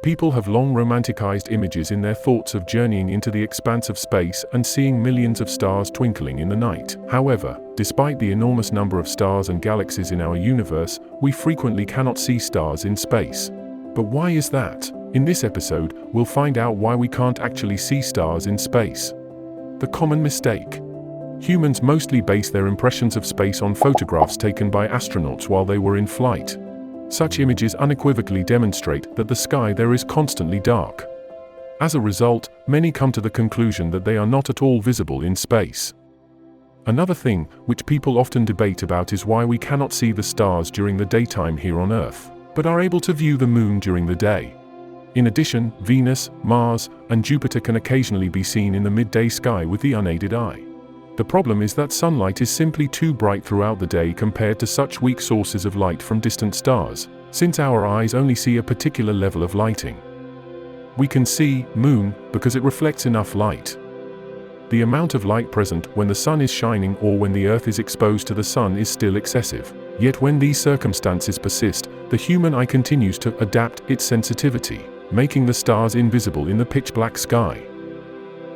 People have long romanticized images in their thoughts of journeying into the expanse of space and seeing millions of stars twinkling in the night. However, despite the enormous number of stars and galaxies in our universe, we frequently cannot see stars in space. But why is that? In this episode, we'll find out why we can't actually see stars in space. The common mistake. Humans mostly base their impressions of space on photographs taken by astronauts while they were in flight. Such images unequivocally demonstrate that the sky there is constantly dark. As a result, many come to the conclusion that they are not at all visible in space. Another thing, which people often debate about, is why we cannot see the stars during the daytime here on Earth, but are able to view the moon during the day. In addition, Venus, Mars, and Jupiter can occasionally be seen in the midday sky with the unaided eye. The problem is that sunlight is simply too bright throughout the day compared to such weak sources of light from distant stars, since our eyes only see a particular level of lighting. We can see moon because it reflects enough light. The amount of light present when the sun is shining or when the Earth is exposed to the sun is still excessive. Yet when these circumstances persist, the human eye continues to adapt its sensitivity, making the stars invisible in the pitch-black sky.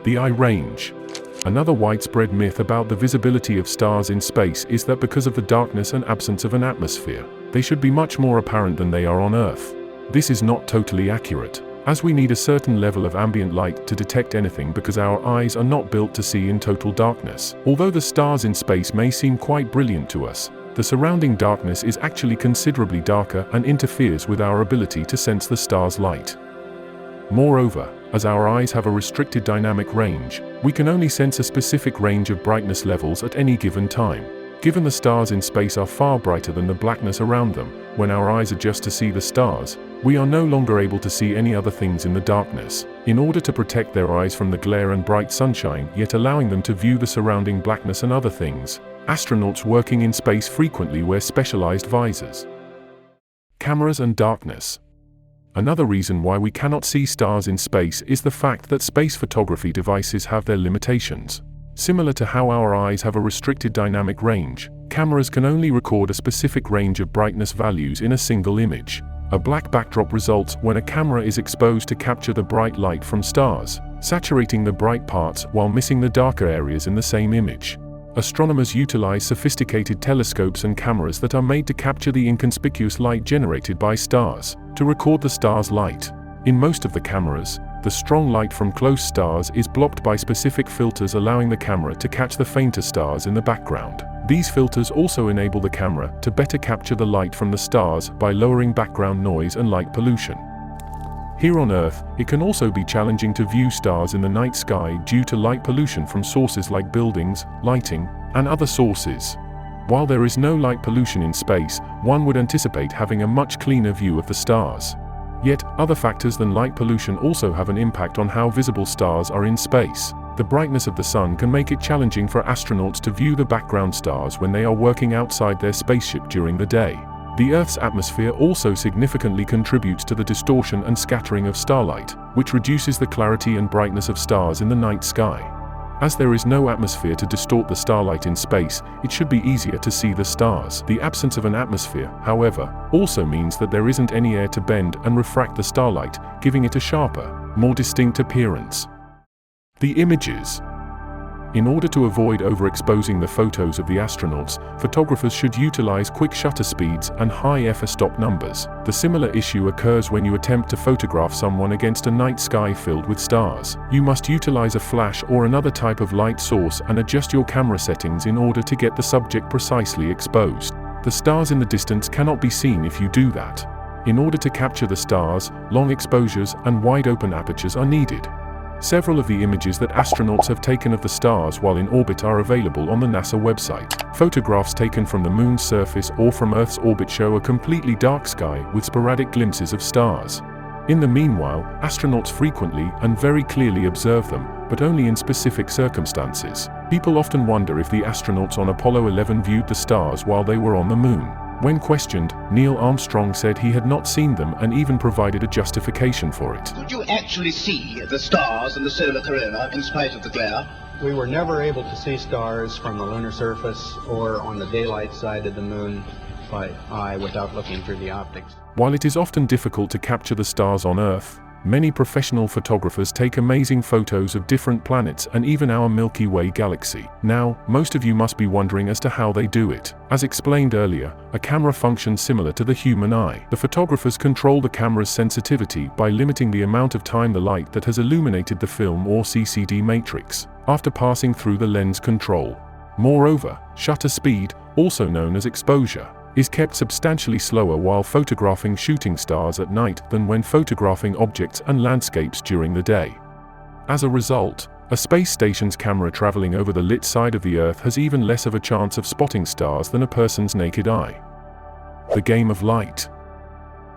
The eye range. Another widespread myth about the visibility of stars in space is that because of the darkness and absence of an atmosphere, they should be much more apparent than they are on Earth. This is not totally accurate, as we need a certain level of ambient light to detect anything because our eyes are not built to see in total darkness. Although the stars in space may seem quite brilliant to us, the surrounding darkness is actually considerably darker and interferes with our ability to sense the star's light. Moreover, as our eyes have a restricted dynamic range, we can only sense a specific range of brightness levels at any given time. Given the stars in space are far brighter than the blackness around them, when our eyes adjust to see the stars, we are no longer able to see any other things in the darkness. In order to protect their eyes from the glare and bright sunshine, yet allowing them to view the surrounding blackness and other things, astronauts working in space frequently wear specialized visors. Cameras and darkness. Another reason why we cannot see stars in space is the fact that space photography devices have their limitations. Similar to how our eyes have a restricted dynamic range, cameras can only record a specific range of brightness values in a single image. A black backdrop results when a camera is exposed to capture the bright light from stars, saturating the bright parts while missing the darker areas in the same image. Astronomers utilize sophisticated telescopes and cameras that are made to capture the inconspicuous light generated by stars, to record the star's light. In most of the cameras, the strong light from close stars is blocked by specific filters, allowing the camera to catch the fainter stars in the background. These filters also enable the camera to better capture the light from the stars by lowering background noise and light pollution. Here on Earth, it can also be challenging to view stars in the night sky due to light pollution from sources like buildings, lighting, and other sources. While there is no light pollution in space, one would anticipate having a much cleaner view of the stars. Yet, other factors than light pollution also have an impact on how visible stars are in space. The brightness of the sun can make it challenging for astronauts to view the background stars when they are working outside their spaceship during the day. The Earth's atmosphere also significantly contributes to the distortion and scattering of starlight, which reduces the clarity and brightness of stars in the night sky. As there is no atmosphere to distort the starlight in space, it should be easier to see the stars. The absence of an atmosphere, however, also means that there isn't any air to bend and refract the starlight, giving it a sharper, more distinct appearance. The images. In order to avoid overexposing the photos of the astronauts, photographers should utilize quick shutter speeds and high f-stop numbers. The similar issue occurs when you attempt to photograph someone against a night sky filled with stars. You must utilize a flash or another type of light source and adjust your camera settings in order to get the subject precisely exposed. The stars in the distance cannot be seen if you do that. In order to capture the stars, long exposures and wide-open apertures are needed. Several of the images that astronauts have taken of the stars while in orbit are available on the NASA website. Photographs taken from the moon's surface or from Earth's orbit show a completely dark sky with sporadic glimpses of stars. In the meanwhile, astronauts frequently and very clearly observe them, but only in specific circumstances. People often wonder if the astronauts on Apollo 11 viewed the stars while they were on the moon. When questioned, Neil Armstrong said he had not seen them and even provided a justification for it. Could you actually see the stars and the solar corona in spite of the glare? We were never able to see stars from the lunar surface or on the daylight side of the moon by eye without looking through the optics. While it is often difficult to capture the stars on Earth, Many professional photographers take amazing photos of different planets and even our Milky Way galaxy. Now, most of you must be wondering as to how they do it. As explained earlier, a camera functions similar to the human eye. The photographers control the camera's sensitivity by limiting the amount of time the light that has illuminated the film or CCD matrix, after passing through the lens control. Moreover, shutter speed, also known as exposure, is kept substantially slower while photographing shooting stars at night than when photographing objects and landscapes during the day. As a result, a space station's camera traveling over the lit side of the Earth has even less of a chance of spotting stars than a person's naked eye. The game of light.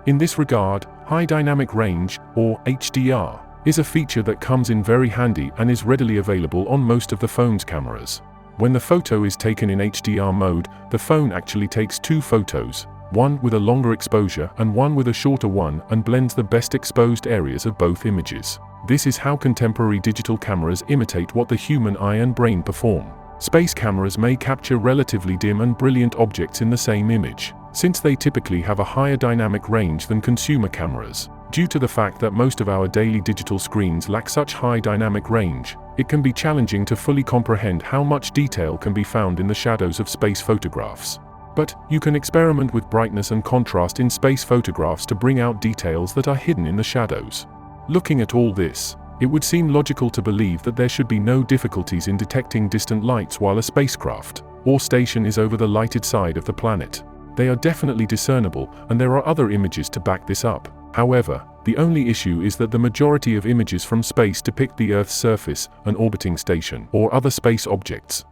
In this regard, high dynamic range, or HDR, is a feature that comes in very handy and is readily available on most of the phone's cameras. When the photo is taken in HDR mode, the phone actually takes two photos, one with a longer exposure and one with a shorter one, and blends the best exposed areas of both images. This is how contemporary digital cameras imitate what the human eye and brain perform. Space cameras may capture relatively dim and brilliant objects in the same image, since they typically have a higher dynamic range than consumer cameras. Due to the fact that most of our daily digital screens lack such high dynamic range, it can be challenging to fully comprehend how much detail can be found in the shadows of space photographs. But you can experiment with brightness and contrast in space photographs to bring out details that are hidden in the shadows. Looking at all this, it would seem logical to believe that there should be no difficulties in detecting distant lights while a spacecraft or station is over the lighted side of the planet. They are definitely discernible, and there are other images to back this up. However, the only issue is that the majority of images from space depict the Earth's surface, an orbiting station, or other space objects.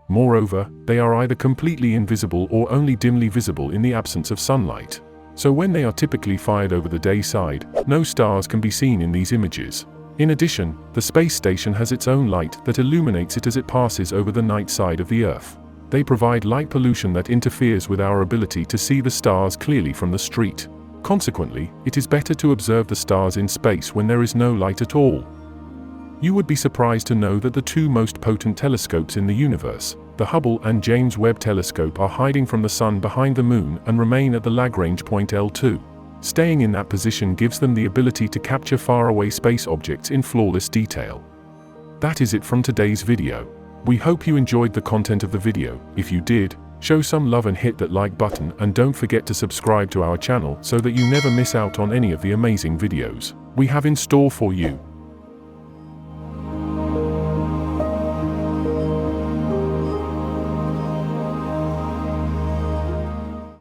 Moreover, they are either completely invisible or only dimly visible in the absence of sunlight. So when they are typically fired over the day side, no stars can be seen in these images. In addition, the space station has its own light that illuminates it as it passes over the night side of the Earth. They provide light pollution that interferes with our ability to see the stars clearly from the street. Consequently, it is better to observe the stars in space when there is no light at all. You would be surprised to know that the two most potent telescopes in the universe, the Hubble and James Webb Telescope, are hiding from the Sun behind the Moon and remain at the Lagrange point L2. Staying in that position gives them the ability to capture faraway space objects in flawless detail. That is it from today's video. We hope you enjoyed the content of the video. If you did, show some love and hit that like button, and don't forget to subscribe to our channel so that you never miss out on any of the amazing videos we have in store for you.